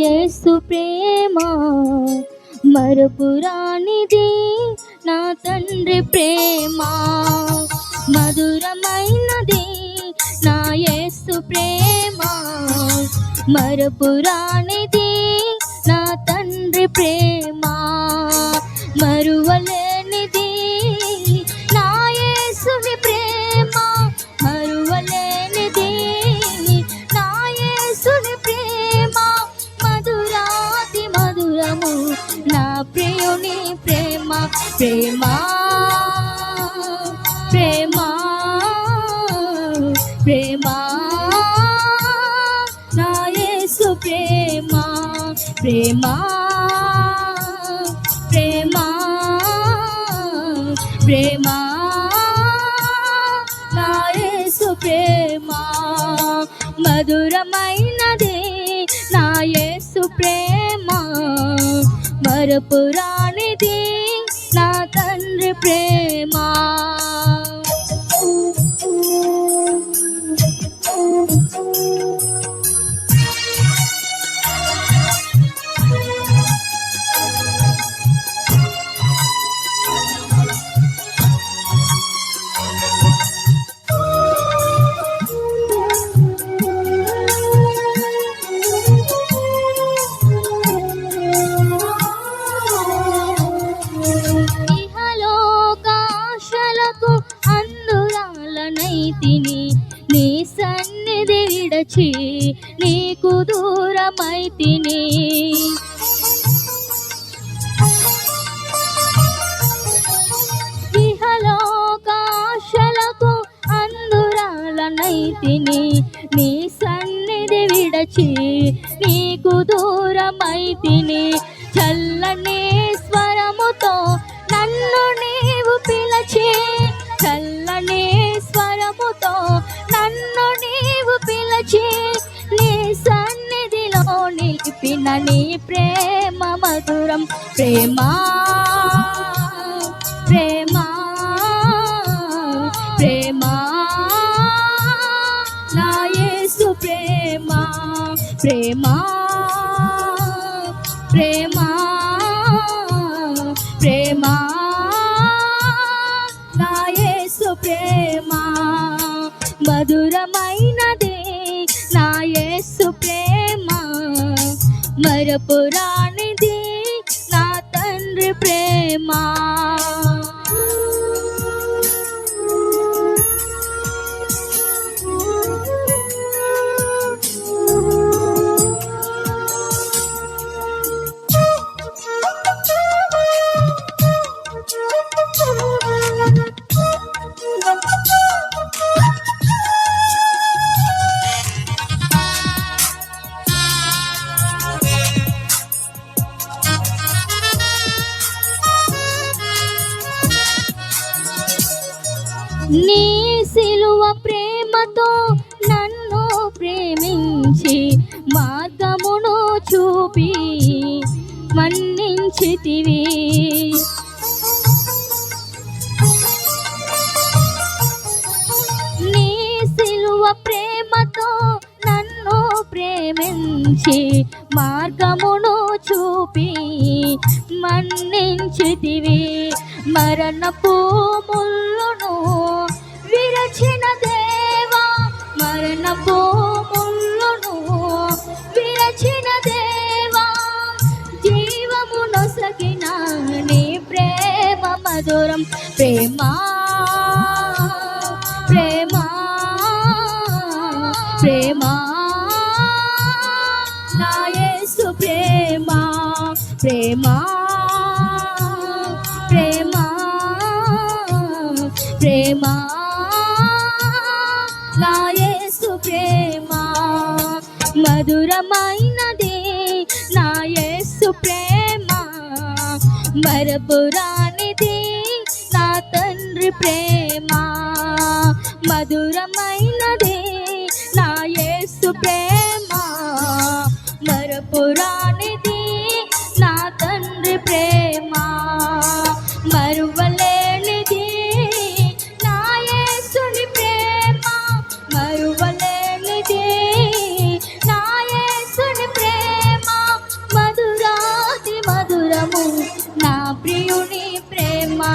యేసు ప్రేమ మరపురానిది, నా తండ్రి ప్రేమ మధురమైనది. నా యేసు ప్రేమ మరపురానిది, నా తండ్రి ప్రేమ మరువలేనిది. నా యేసుని ప్రేమ మరువలేనిది, నా యేసుని ప్రేమ మధురాతి మధురము. నా ప్రియుని ప్రేమ ప్రేమ ప్రేమ ప్రేమ, నా యేసు ప్రేమ ప్రేమ ప్రేమ ప్రేమ, నా యేసు ప్రేమ మధురమైనది. నా యేసు ప్రేమ మరపురానిది, నా తండ్రి ప్రేమ. నీ సన్నిధి విడచి నీకు దూరమైతిని. ఇహలోకాశలకు అందురాలనైతిని, నీ సన్నిధి విడచి నీకు దూరమైతిని. చల్లని స్వరముతో నన్ను నీవు పిలచి, చల్లని స్వరముతో నన్ను నీవు పిలచి, నీ సన్నిధిలో నిలిపిన నీ ప్రేమ మధురం. ప్రేమ ప్రేమ ప్రేమ, నా యేసు ప్రేమ ప్రేమ ప్రేమ ప్రేమ, నా యేసు ప్రేమ మధురమైనది. నా యేసు ప్రేమ మరపురానిది, నా తండ్రి ప్రేమ. నీ సిలువ ప్రేమతో నన్ను ప్రేమించి మార్గమును చూపి మన్నించితివి. నీ సిలువ ప్రేమతో నన్ను ప్రేమించి మార్గమును చూపి మన్నించితివి. మరణపు ముళ్ళును విరచిన దేవా, మరణపు ముళ్ళును విరచిన దేవా, జీవమునొసగిన నీ ప్రేమ మధురం. ప్రేమ ప్రేమ ప్రేమ, నా యేసు ప్రేమ ప్రేమ ప్రేమ ప్రేమ, నా యేసు ప్రేమ మధురమైనది. నా యేసు ప్రేమ మరపురానిది, నా తండ్రి ప్రేమ మధురమైనది. నా యేసు ప్రేమ మరపురానిది, నా తండ్రి ప్రేమ మరువలేనిది. నా యేసుని ప్రేమ మరువలేనిది, నా యేసుని ప్రేమ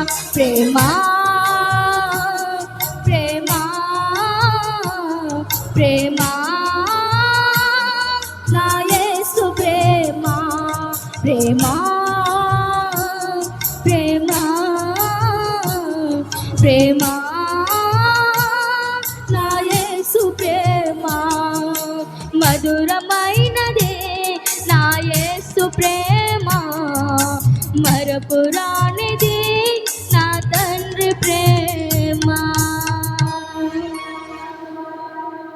ప్రేమ ప్రేమ ప్రేమ నా యేసు ప్రేమ ప్రేమ ప్రేమ ప్రేమ నా యేసు ప్రేమ మధురమైనదే నా యేసు ప్రేమ మరపురానిది